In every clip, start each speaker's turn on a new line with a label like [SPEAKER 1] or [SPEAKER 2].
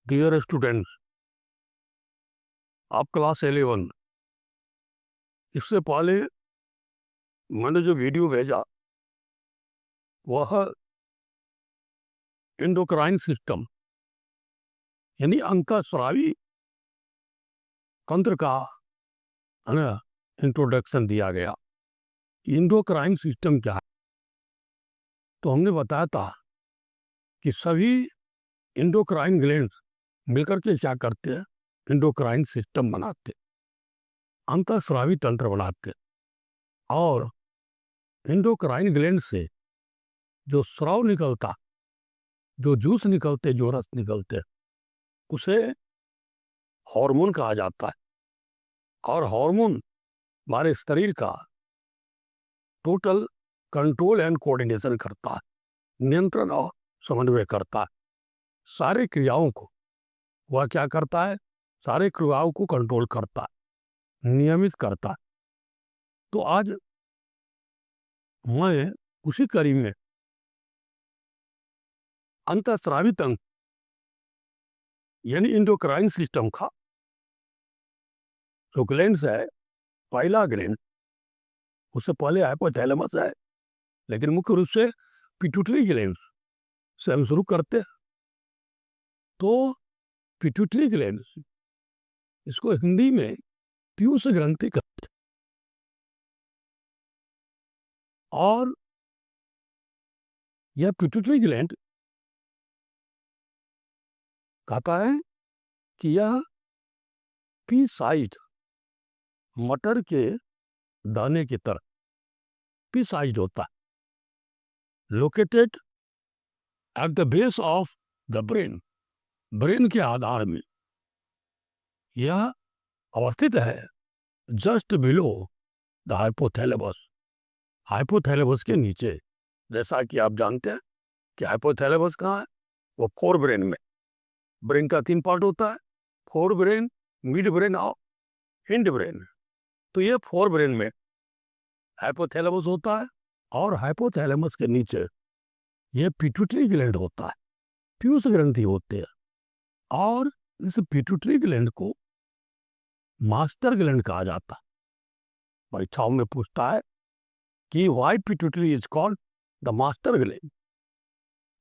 [SPEAKER 1] Dear students, आप class 11। इससे पहले मैंने जो वीडियो भेजा वह एंडोक्राइन सिस्टम यानी अंतःस्रावी तंत्र का है ना इंट्रोडक्शन दिया गया। एंडोक्राइन सिस्टम क्या है? तो हमने बताया था कि सभी एंडोक्राइन ग्लैंड्स मिलकर के क्या करते हैं, एंडोक्राइन सिस्टम बनाते, अंतःस्रावी तंत्र बनाते। और एंडोक्राइन ग्लैंड से जो स्राव निकलता, जो जूस निकलते, जो रस निकलते, उसे हार्मोन कहा जाता है। और हार्मोन हमारे शरीर का टोटल कंट्रोल एंड कोऑर्डिनेशन करता है, नियंत्रण और समन्वय करता है। सारे क्रियाओं को वह क्या करता है, सारे क्रियाओं को कंट्रोल करता है, नियमित करता है। तो आज मैं उसी कड़ी में अंतःस्रावी तंत्र यानी एंडोक्राइन सिस्टम का जो ग्लैंड्स है, पहला ग्लैंड, उससे पहले हाइपोथैलेमस है, लेकिन मुख्य रूप से पिट्यूटरी ग्लैंड से हम शुरू करते हैं। तो पिट्यूटरी ग्लैंड, इसको हिंदी में पीयूष ग्रंथि कहते हैं। और यह पिट्यूटरी ग्लैंड कहता है कि यह पी साइज मटर के दाने की तरह पी साइज होता है, located at the base of the brain, brain के आधार में यह अवस्थित है, just below the hypothalamus, hypothalamus के नीचे। जैसा कि आप जानते हैं कि हाइपोथैलेमस कहाँ है, वो फोर ब्रेन में। ब्रेन का 3 पार्ट होता है, फोर ब्रेन, मिड ब्रेन और हिंड ब्रेन। तो ये फोर ब्रेन में हाइपोथैलेमस होता है, और हाइपोथैलेमस के नीचे ये पिट्यूटरी ग्लैंड होता है, पीयूष ग्रंथि होते हैं। और इस पिट्यूटरी ग्लैंड को मास्टर ग्लैंड कहा जाता है। परीक्षाओं में पूछता है कि why pituitary is called the master gland.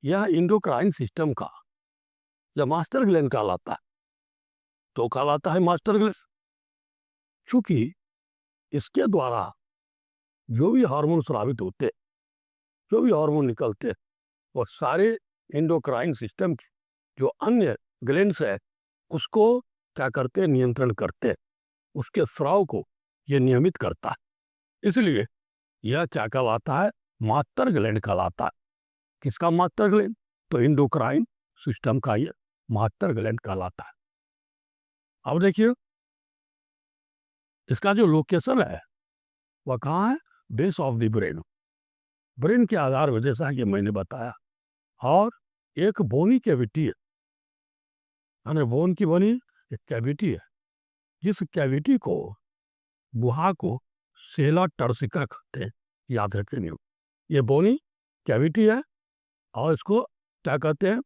[SPEAKER 1] यह एंडोक्राइन सिस्टम का जब मास्टर ग्लैंड कहलाता है, तो कहलाता है मास्टर ग्लैंड क्योंकि इसके द्वारा जो भी हार्मोन स्रावित होते, जो भी हार्मोन निकलते, वो सारे एंडोक्राइन सिस्टम के जो अन्य ग्लैंड्स है उसको क्या करते, नियंत्रण करते, उसके स्राव को ये नियमित करता है। इसलिए यह क्या कहलाता है, मास्टर ग्लैंड कहलाता है। किसका मास्टर ग्लैंड? तो एंडोक्राइन सिस्टम का ये मास्टर ग्लैंड कहलाता है। अब देखिए इसका जो लोकेशन है वह कहाँ है, base of the brain, brain के आधार में, जैसा कि मैंने बताया। और एक बोनी कैविटी है, बोन की बनी एक कैविटी है, जिस कैविटी को गुहा को सेला टर्सिका कहते हैं, याद रखेंगे। ये बोनी कैविटी है और इसको क्या कहते हैं,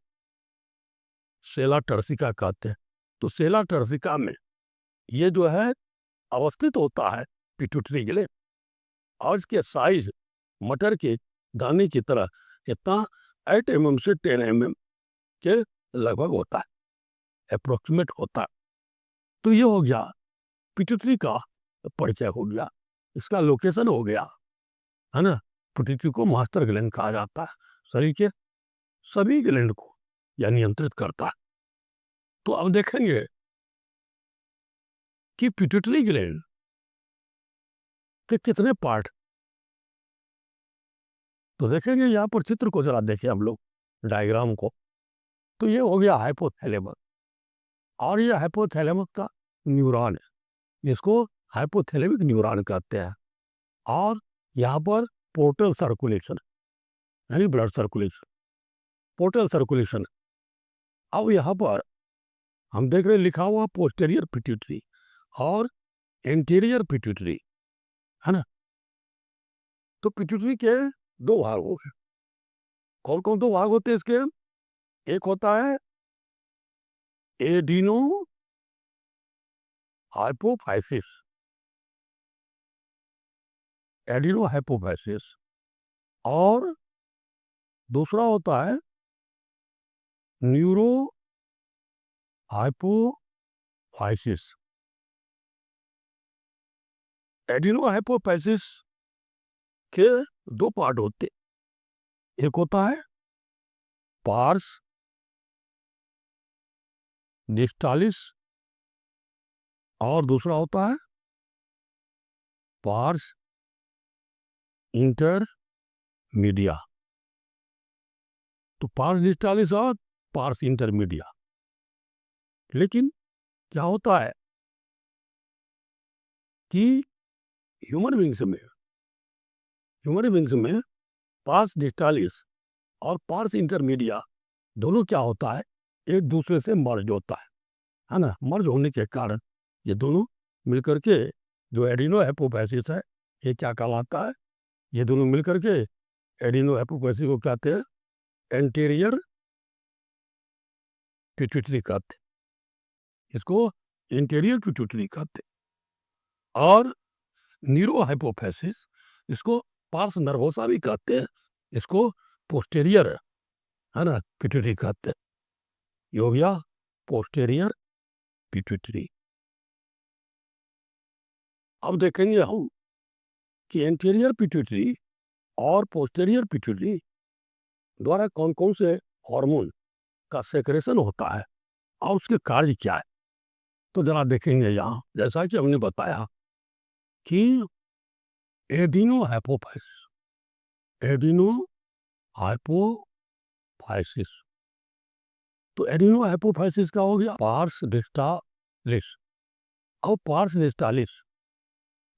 [SPEAKER 1] सेला टर्सिका कहते हैं। तो सेला टर्सिका में ये जो है अवस्थित होता है पिट्यूटरी ग्लैंड, और इसके साइज मटर के दाने की तरह इतना 8 mm से 10 mm के लगभग होता है, अप्रोक्सीमेट होता है। तो ये हो गया पिट्यूटरी का परिचय, हो गया इसका लोकेशन, हो गया है ना। पिट्यूटरी को मास्टर ग्लैंड कहा जाता है, शरीर के सभी ग्लैंड को यह नियंत्रित करता है। तो अब देखेंगे कि पिट्यूटरी ग्लैंड के कितने पार्ट। तो देखेंगे यहाँ पर चित्र को जरा देखें हम लोग, डायग्राम को। तो ये हो गया हाइपोथैलेमस, और ये हाइपोथैलेमस का न्यूरॉन है, इसको हाइपोथैलेमिक न्यूरॉन कहते हैं। और यहाँ पर पोर्टल सर्कुलेशन यानी ब्लड सर्कुलेशन, पोर्टल सर्कुलेशन। अब यहाँ पर हम देख रहे हैं लिखा हुआ पोस्टेरियर पिट्यूटरी और एंटीरियर पिट्यूटरी, है ना। तो पिट्यूटरी के 2 भाग हो गए। कौन कौन 2 भाग होते हैं इसके? एक होता है एडिनो हाइपोफाइसिस, एडिनो हाइपोफाइसिस, और दूसरा होता है न्यूरो हाइपोफाइसिस। एडिनो हाइपोफाइसिस के दो पार्ट होते, एक होता है पार्स डिस्टालिस और दूसरा होता है पार्स इंटरमीडिया। तो पार्स डिस्टालिस और पार्स इंटरमीडिया। लेकिन क्या होता है कि ह्यूमन बींग्स में पार्स डिस्टालिस और पार्स इंटरमीडिया दोनों क्या होता है, एक दूसरे से मर्ज होता है ना। मर्ज होने के कारण ये दोनों मिलकर के जो एडिनो हाइपोफाइसिस है, ये क्या कहलाता है, ये दोनों मिलकर के एडिनो हाइपोफाइसिस को कहते हैं एंटीरियर पिट्यूटरी कहते, इसको एंटीरियर पिट्यूटरी कहते। और न्यूरो हाइपोफाइसिस, इसको पार्स नर्वोसा भी कहते हैं, इसको पोस्टेरियर है ना पिट्यूटरी कहते हैं। ये हो गया पोस्टेरियर पिट्यूटरी। अब देखेंगे हम कि एंटीरियर पिट्यूटरी और पोस्टेरियर पिट्यूटरी द्वारा कौन कौन से हार्मोन का सेक्रेशन होता है और उसके कार्य क्या है। तो जरा देखेंगे यहाँ, जैसा कि हमने बताया कि एडिनो हाइपोफाइसिस, तो एडिनो हाइपोफाइसिस का हो गया पार्स डिस्टालिस। और पार्स डिस्टालिस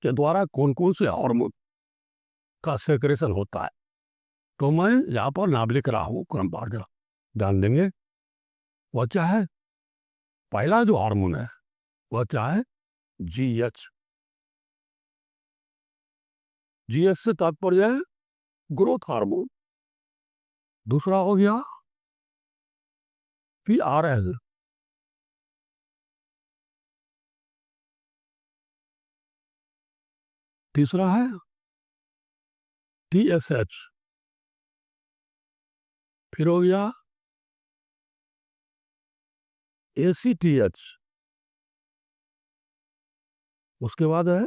[SPEAKER 1] के द्वारा कौन कौन से हार्मोन का सेक्रेशन होता है, तो मैं यहाँ पर नाम लिख रहा हूँ, क्रमवार जरा ध्यान देंगे। वह क्या है, पहला जो हार्मोन है वह क्या है, जीएच। जीएच से तात्पर्य है ग्रोथ हार्मोन। दूसरा हो गया पीआरएल, तीसरा है टीएसएच, फिर हो गया एसीटीएच, उसके बाद है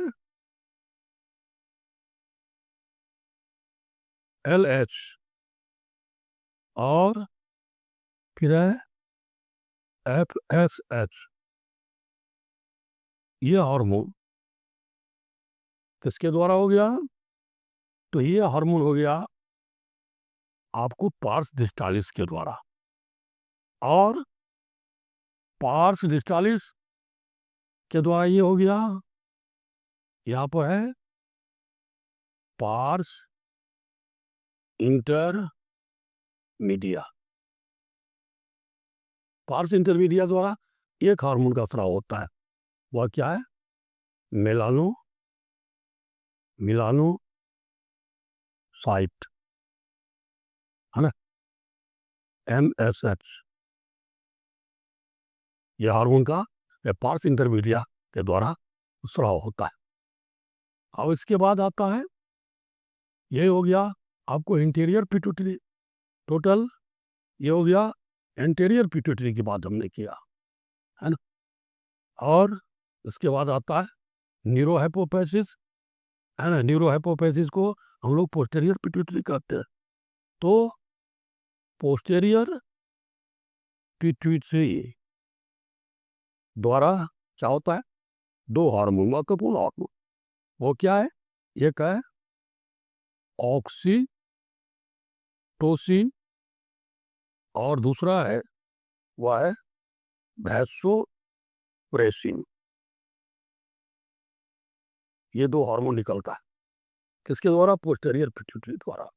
[SPEAKER 1] एलएच, और फिर है एफएसएच। ये हार्मोन किसके द्वारा हो गया, तो ये हार्मोन हो गया आपको पार्स डिस्टालिस के द्वारा। और पार्स डिस्टालिस के द्वारा ये हो गया, यहाँ पर है पार्स इंटरमीडिया। पार्स इंटरमीडिया द्वारा एक हार्मोन का स्राव होता है, वह क्या है, मिलानोसाइट है ना, MSH। यह हार्मोन का पार्स इंटरमीडिया के द्वारा स्राव होता है। अब इसके बाद आता है, ये हो गया आपको इंटीरियर पिट्यूटरी। टोटल ये हो गया एंटीरियर पिट्यूटरी की बात हमने किया है ना। और उसके बाद आता है न्यूरो हाइपोफाइसिस है ना। न्यूरो हाइपोफाइसिस को हम लोग पोस्टेरियर पिट्यूटरी कहते हैं। तो पोस्टेरियर पिट्यूटरी द्वारा क्या होता है, दो हार्मोन, महत्वपूर्ण हार्मोन। वो क्या है, एक है ऑक्सीटोसिन और दूसरा है वह है वैसोप्रेसिन। ये दो हार्मोन निकलता है किसके द्वारा, पोस्टेरियर पिट्यूटरी द्वारा।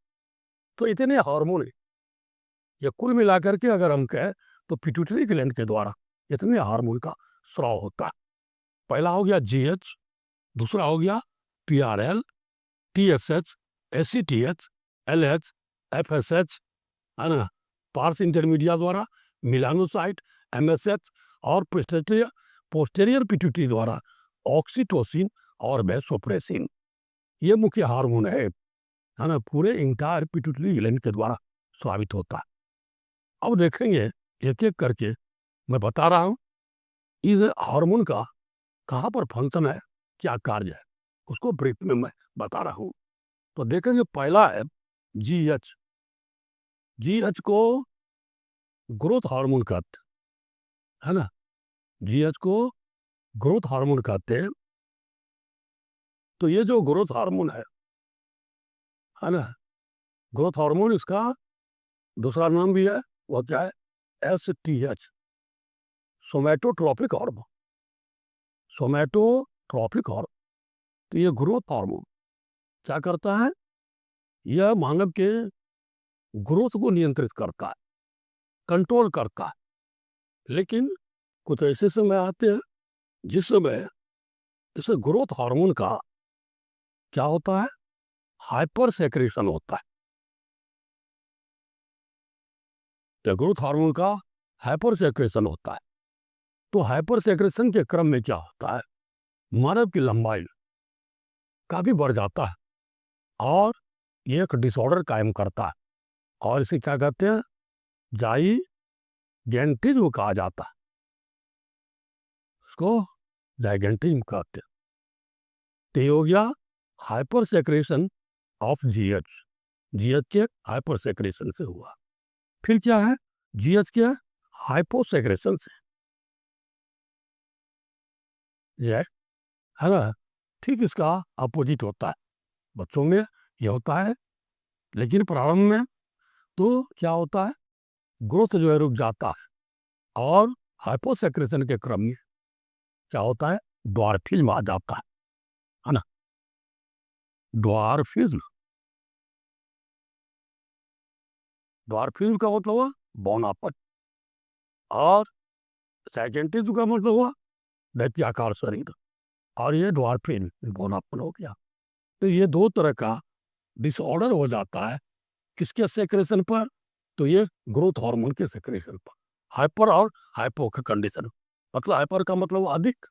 [SPEAKER 1] तो इतने हार्मोन है, ये कुल मिलाकर के अगर हम कहें तो पिट्यूटरी ग्लैंड के द्वारा इतने हार्मोन का स्राव होता है। पहला हो गया जीएच, दूसरा हो गया PRL, TSH, ACTH, LH, FSH है ना। पार्स इंटरमीडिया द्वारा मिलानोसाइट, एमएसएच और पोस्टेरियर पिट्यूटरी द्वारा ऑक्सीटोसिन और वैसोप्रेसिन, ये मुख्य हार्मोन है ना, पूरे इंटायर पिट्यूटरी ग्लैंड के द्वारा स्रावित होता है। अब देखेंगे एक एक करके, मैं बता रहा हूं इस हार्मोन का कहाँ पर फंक्शन है, क्या कार्य है, उसको ब्रीफ में मैं बता रहा हूं। तो देखेंगे पहला है जीएच। जीएच को ग्रोथ हार्मोन कहते है ना, जीएच को ग्रोथ हार्मोन कहते हैं। तो ये जो ग्रोथ हार्मोन है ना, ग्रोथ हार्मोन, इसका दूसरा नाम भी है, वो क्या है, एसटीएच, सोमैटोट्रॉपिक हार्मोन। सोमैटोट्रॉपिक हार्मोन, तो ये ग्रोथ हार्मोन क्या करता है, यह मानव के ग्रोथ को नियंत्रित करता है, कंट्रोल करता है। लेकिन कुछ ऐसे समय आते हैं जिस समय इस ग्रोथ हार्मोन का क्या होता है, हाइपर सेक्रेशन होता है। तो ग्रोथ हार्मोन का हाइपर सेक्रेशन होता है। तो हाइपर सेक्रेशन के क्रम में क्या होता है, मानव की लंबाई काफी बढ़ जाता है और ये एक डिसऑर्डर कायम करता है, और इसे क्या कहते हैं, जाइगेंटिज्म कहा जाता है, उसको जाइगेंटिज्म कहते हैं। तो ये हो गया hyper secretion of GH, GH के हाइपर सेक्रेशन से हुआ। फिर क्या है, जीएच के हाइपोसेक्रेशन से, ये है ना, ठीक इसका अपोजिट होता है। बच्चों में ये होता है, लेकिन प्रारंभ में तो क्या होता है, ग्रोथ जो है रुक जाता है, और हाइपोसेक्रेशन के क्रम में क्या होता है, ड्वार्फिज्म आ जाता है ना, ड्वार्फिज्म। ड्वार्फिज्म का मतलब हुआ बौनापन, और साइकेंटिज्म का मतलब हुआ दैत्याकार शरीर, और ये ड्वार्फिज्म बौनापन हो गया। तो ये दो तरह का डिसऑर्डर हो जाता है, किसके सेक्रेशन पर, तो ये ग्रोथ हार्मोन के सेक्रेशन पर। हाइपर और हाइपो का कंडीशन, मतलब हाइपर का मतलब हुआ अधिक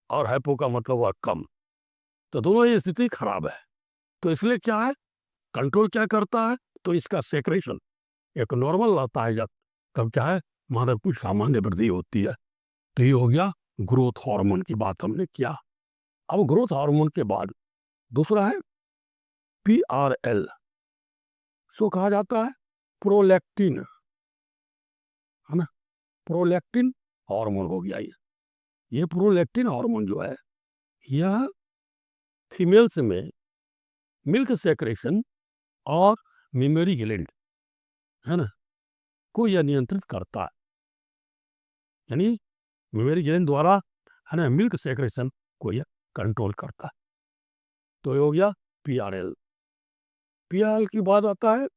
[SPEAKER 1] और हाइपो का मतलब हुआ कम, तो दोनों ये स्थिति खराब है। तो इसलिए क्या है, कंट्रोल क्या करता है, तो इसका सेक्रेशन एक नॉर्मल रहता है, जब कब क्या है, मानव की सामान्य वृद्धि होती है। तो ये हो गया ग्रोथ हार्मोन की बात हमने किया। अब ग्रोथ हार्मोन के बाद दूसरा है PRL, सो कहा जाता है प्रोलैक्टिन, है ना, प्रोलैक्टिन हार्मोन हो गया ये प्रोलैक्टिन हार्मोन जो है, यह फीमेल्स में मिल्क सेक्रेशन और मेमोरी ग्लैंड, है ना, को यह नियंत्रित करता है, यानी मेमोरी ग्लैंड द्वारा, है ना, मिल्क सेक्रेशन को यह कंट्रोल करता है। तो ये हो गया PRL। PRL की बात आता है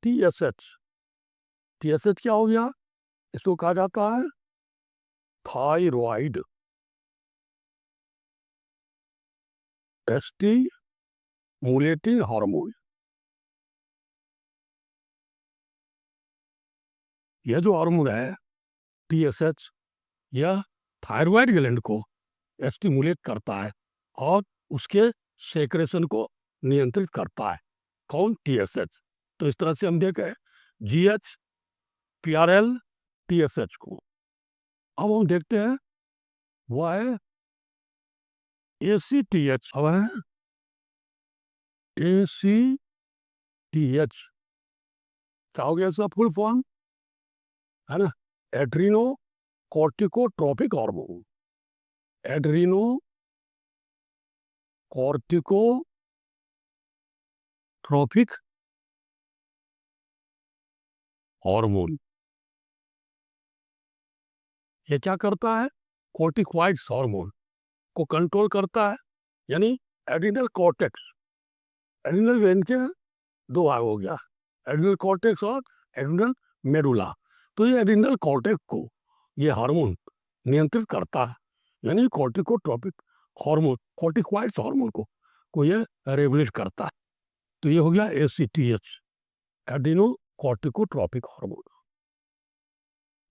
[SPEAKER 1] TSH। TSH क्या हो गया, इसको कहा जाता है थायराइड स्टिमुलेटिंग हार्मोन। यह जो हार्मोन है TSH, यह थायराइड ग्लैंड को स्टिमुलेट करता है और उसके सेक्रेशन को नियंत्रित करता है। कौन, TSH। तो इस तरह से हम देखें GH, PRL, TSH को। अब हम देखते हैं वो है ACTH। अब है ACTH, क्या हो गया इसका फुल फॉर्म, है ना, Adreno corticotropic hormone. Adreno corticotropic hormone, ये क्या करता है, कोर्टिकॉइड्स हार्मोन को कंट्रोल करता है, यानी एड्रिनल कॉर्टेक्स, एड्रिनल ग्लैंड के दो भाग हो गया, एड्रिनल कॉर्टेक्स और एड्रिनल मेडुला। तो ये एड्रिनल कॉर्टेक्स को ये हार्मोन नियंत्रित करता है, यानी कॉर्टिकोट्रॉपिक हार्मोन, कॉर्टिकॉइड्स हार्मोन को ये रेगुलेट करता है। तो ये हो गया ACTH, एड्रिनो कॉर्टिकोट्रॉपिक हार्मोन।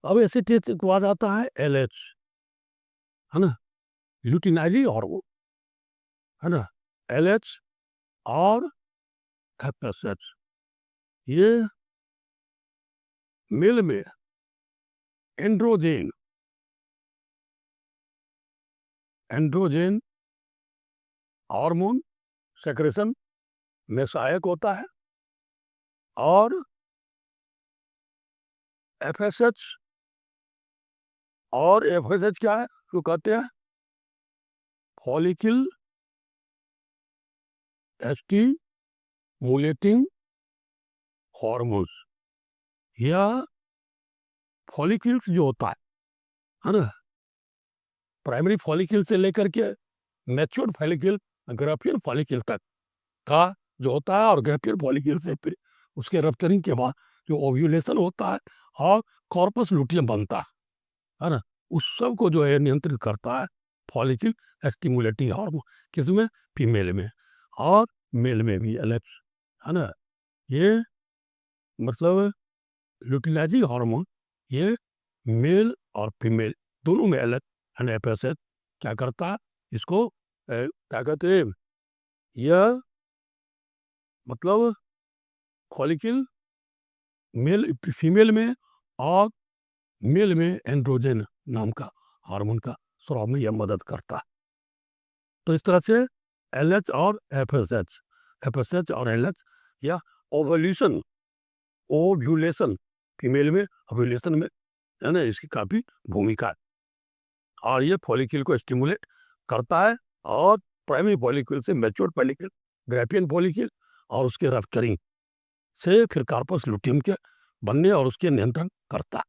[SPEAKER 1] अब एसिटेट के बाद आता है LH, है ना, ल्यूटिनाइजिंग हार्मोन, है ना, LH और FSH। ये मेल में एंड्रोजन एंड्रोजन हार्मोन सेक्रेशन में सहायक होता है, और FSH क्या है, जो कहते हैं फॉलिकल स्टिमुलेटिंग हार्मोन्स, या फॉलिकल्स जो होता है ना, प्राइमरी फॉलिकल से लेकर के मैच्योर फॉलिकल, ग्राफियन फॉलिकल तक का जो होता है, और ग्राफियन फॉलिकल से फिर उसके रप्चरिंग के बाद जो ओव्यूलेशन होता है और कॉर्पस लुटियम बनता है ना, उस सब को जो है नियंत्रित करता है फॉलिकल स्टिमुलेटिंग हार्मोन, किसमें, फीमेल में, और मेल में भी LH, है ना। ये मतलब ल्यूटिनाइजिंग हार्मोन, ये मेल और फीमेल दोनों में LH एंड FSH क्या करता है, इसको क्या कहते हैं, यह मतलब फॉलिकल मेल फीमेल में और मेल में एंड्रोजन नाम का हार्मोन का स्राव में यह मदद करता है। तो इस तरह से LH और FSH और LH, या ओवल्यूशन ओव्यूलेशन फीमेल में, ओव्यूलेशन में, है ना, इसकी काफ़ी भूमिका है, और ये फॉलिकल को स्टिमुलेट करता है, और प्राइमरी फॉलिकल से मैच्योर फॉलिकल, ग्राफियन फॉलिकल, और उसके रप्चरिंग से फिर कार्पस लुटियम के बनने और उसके नियंत्रण करता है।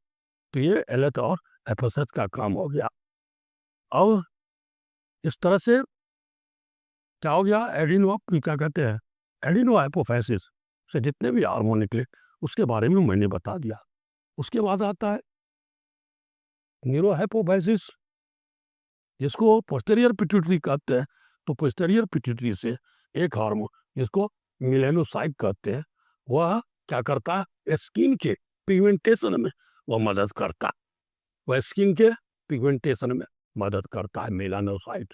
[SPEAKER 1] तो ये LH और FSH का काम हो गया। अब इस तरह से क्या हो गया, एडिनो क्या कहते हैं, एडिनो हाइपोफाइसिस से जितने भी हार्मोन निकले उसके बारे में मैंने बता दिया। उसके बाद आता है न्यूरोहाइपोफाइसिस, जिसको पोस्टीरियर पिट्यूटरी कहते हैं। तो पोस्टीरियर पिट्यूटरी से एक हार्मोन जिसको मेलानोसाइट कहते हैं, वह क्या करता है, स्किन के पिगमेंटेशन में वह मदद करता है, वह स्किन के पिगमेंटेशन में मदद करता है मेलानोसाइट।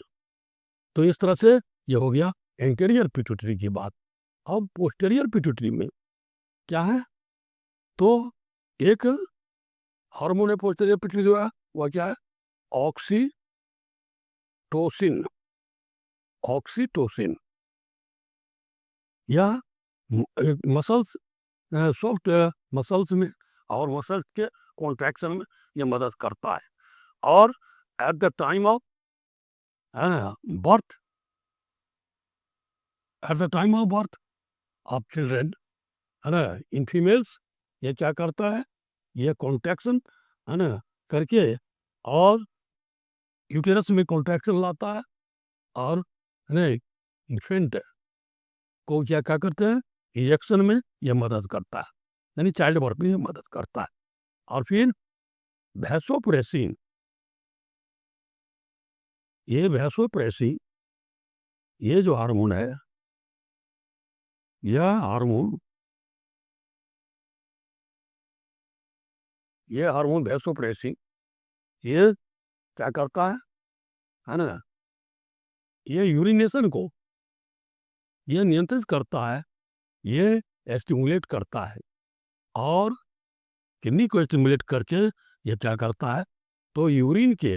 [SPEAKER 1] तो इस तरह से ये हो गया एंटीरियर पिट्यूटरी की बात। अब पोस्टीरियर पिट्यूटरी में क्या है, तो एक हार्मोन है पोस्टीरियर पिट्यूटरी का, वह क्या है, ऑक्सीटोसिन। ऑक्सीटोसिन या मसल्स, सॉफ्ट मसल्स में और मसल्स के कॉन्ट्रैक्शन में ये मदद करता है, और at the time of birth, at the time of birth of children, है ना, इन फीमेल्स, ये क्या करता है, ये कॉन्ट्रैक्शन, है ना, करके, और यूटेरस में कॉन्ट्रैक्शन लाता है, और है ना, इन्फेंट को क्या करते हैं, इंजेक्शन में यह मदद करता है, यानी चाइल्ड बर्थ में यह मदद करता है। और फिर वैसोप्रेसिन, ये वैसोप्रेसिन, ये जो हार्मोन है, यह हार्मोन, ये हार्मोन वैसोप्रेसिन, ये क्या करता है ना, ये यूरिनेशन को ये नियंत्रित करता है, ये स्टिमुलेट करता है, और किडनी को स्टिमुलेट करके ये क्या करता है, तो यूरिन के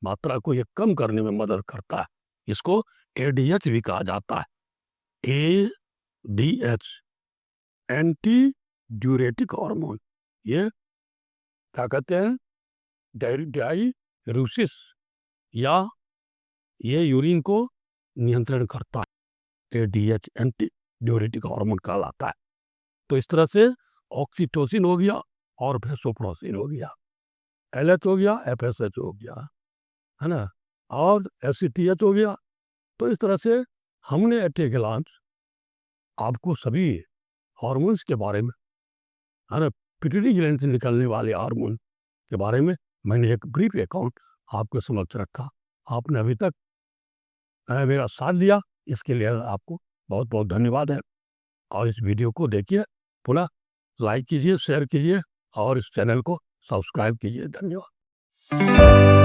[SPEAKER 1] मात्रा को ये कम करने में मदद करता है। इसको ADH भी कहा जाता है, ADH, एंटी ड्यूरेटिक हार्मोन। ये क्या कहते हैं, डायरूसिस, या ये यूरिन को नियंत्रण करता है, ADH एंटी ड्यूरेटिक हार्मोन कहलाता है। तो इस तरह से ऑक्सीटोसिन हो गया, और वैसोप्रेसिन हो गया, LH हो गया, FSH हो गया, है ना, और FCTH हो गया। तो इस तरह से हमने एट ए ग्लांस आपको सभी हार्मोन्स के बारे में, है ना, पिट्यूटरी ग्लैंड से निकलने वाले हार्मोन के बारे में मैंने एक ब्रीफ अकाउंट आपके समक्ष रखा। आपने अभी तक मेरा साथ दिया, इसके लिए आपको बहुत बहुत धन्यवाद है। और इस वीडियो को देखिए, पुनः लाइक कीजिए, शेयर कीजिए, और इस चैनल को सब्सक्राइब कीजिए। धन्यवाद।